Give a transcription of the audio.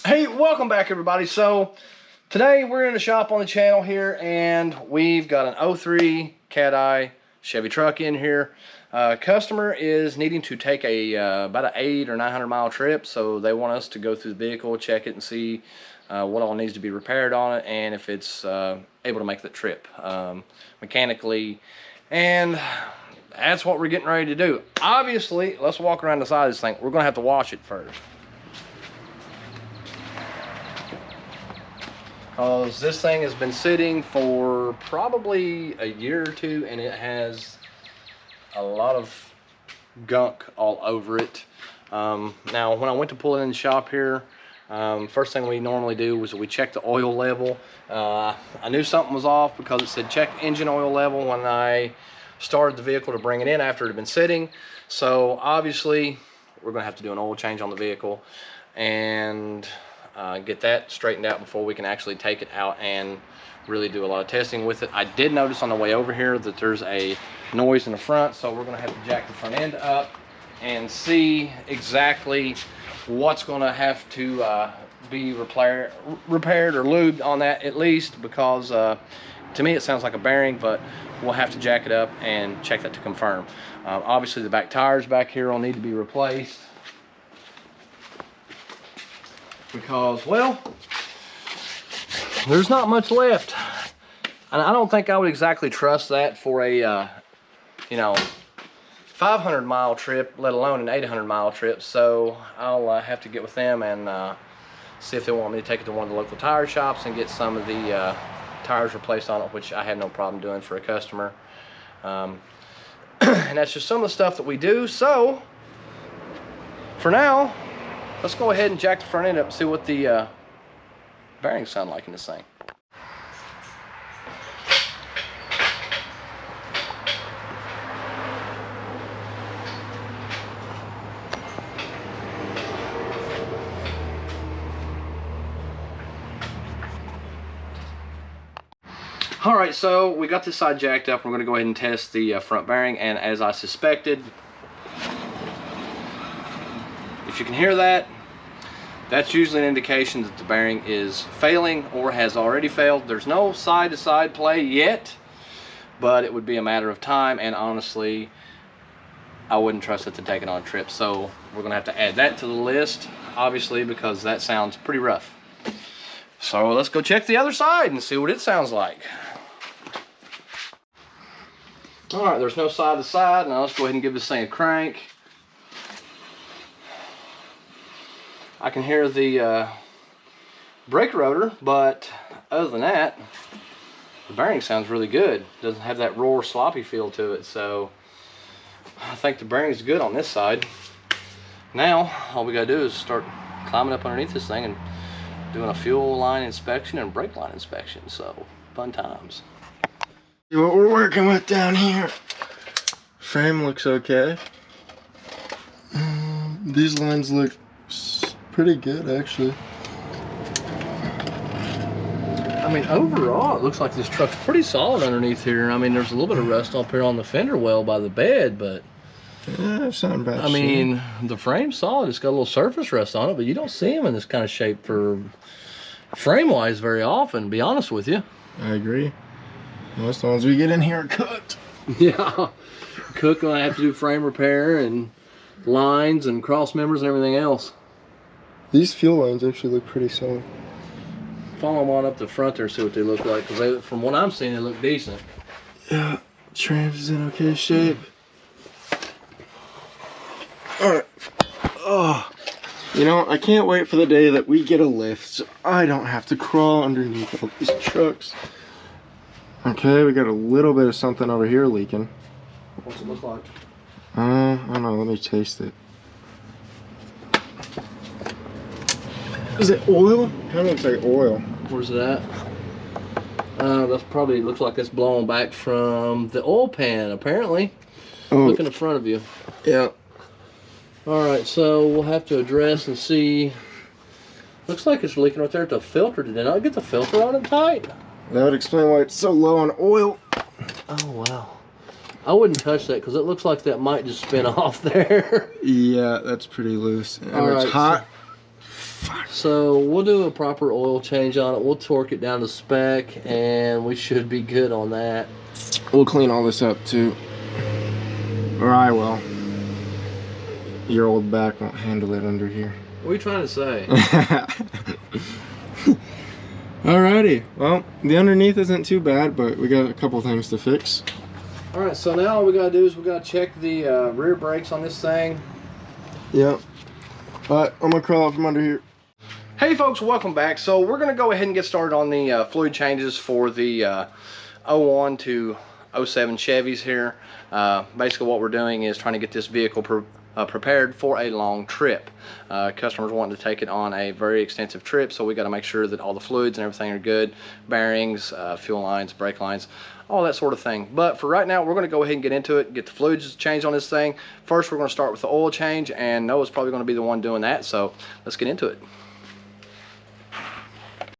Hey, welcome back everybody. So today we're in the shop on the channel here, and we've got an 03 Cat Eye Chevy truck in here. Customer is needing to take a about an 800 or 900 mile trip, so they want us to go through the vehicle, check it, and see what all needs to be repaired on it, and if it's able to make the trip mechanically. And that's what we're getting ready to do. Obviously, let's walk around the side of this thing. We're gonna have to wash it first, because this thing has been sitting for probably a year or two, and it has a lot of gunk all over it. Now, when I went to pull it in the shop here, first thing we normally do was we check the oil level. I knew something was off because it said check engine oil level when I started the vehicle to bring it in after it had been sitting. So obviously we're going to have to do an oil change on the vehicle and get that straightened out before we can actually take it out and really do a lot of testing with it. I did notice on the way over here that there's a noise in the front, so we're going to have to jack the front end up and see exactly what's going to have to be repaired or lubed on that, at least, because to me it sounds like a bearing, but we'll have to jack it up and check that to confirm. Obviously the back tires back here will need to be replaced because, well, there's not much left, and I don't think I would exactly trust that for a you know, 500 mile trip, let alone an 800 mile trip. So I'll have to get with them and see if they want me to take it to one of the local tire shops and get some of the tires replaced on it, which I have no problem doing for a customer. And that's just some of the stuff that we do. So for now, let's go ahead and jack the front end up and see what the bearings sound like in this thing. All right, so we got this side jacked up. We're going to go ahead and test the front bearing, and as I suspected, if you can hear that, that's usually an indication that the bearing is failing or has already failed. There's no side-to-side play yet, but it would be a matter of time, and honestly, I wouldn't trust it to take it on a trip. So we're going to have to add that to the list, obviously, because that sounds pretty rough. So let's go check the other side and see what it sounds like. All right, there's no side to side. Now let's go ahead and give this thing a crank. I can hear the brake rotor, but other than that, the bearing sounds really good. Doesn't have that roar sloppy feel to it, so I think the bearing's good on this side. Now all we gotta do is start climbing up underneath this thing and doing a fuel line inspection and brake line inspection. So fun times. What we're working with down here. Frame looks okay. These lines look pretty good, actually. I mean, overall, it looks like this truck's pretty solid underneath here. I mean, there's a little bit of rust up here on the fender well by the bed, but yeah, it's not bad. I mean, the frame's solid. It's got a little surface rust on it, but you don't see them in this kind of shape for frame-wise very often, to be honest with you. I agree. Most of the ones we get in here are cooked. Yeah, cook. I have to do frame repair and lines and cross members and everything else. These fuel lines actually look pretty solid. Follow them on up the front there and see what they look like, because from what I'm seeing, they look decent. Yeah, trans is in okay shape. Alright. Oh, you know, I can't wait for the day that we get a lift so I don't have to crawl underneath all these trucks. Okay, we got a little bit of something over here leaking. What's it look like? I don't know, let me taste it. Is it oil? Kind of looks like oil. Where's it at? That's probably, looks like it's blowing back from the oil pan, apparently. Oh. Look in the front of you. Yeah. Alright, so we'll have to address and see. Looks like it's leaking right there at the filter. Did they not get the filter on it tight? That would explain why it's so low on oil. Oh, wow. I wouldn't touch that because it looks like that might just spin off there. Yeah, that's pretty loose. And All it's right, hot. So we'll do a proper oil change on it. We'll torque it down to spec, and we should be good on that. We'll clean all this up too. Or I will. Your old back won't handle it under here. What are you trying to say? Alrighty, well, the underneath isn't too bad, but we got a couple things to fix. Alright, so now all we gotta do is we gotta check the rear brakes on this thing. Yep. Alright, I'm gonna crawl out from under here. Hey folks, welcome back. So we're gonna go ahead and get started on the fluid changes for the 01 to 07 Chevys here. Basically what we're doing is trying to get this vehicle prepared for a long trip. Customers wanting to take it on a very extensive trip, so we got to make sure that all the fluids and everything are good, bearings, fuel lines, brake lines, all that sort of thing. But for right now, we're going to go ahead and get into it, get the fluids changed on this thing. First, we're going to start with the oil change, and Noah's probably going to be the one doing that, so let's get into it.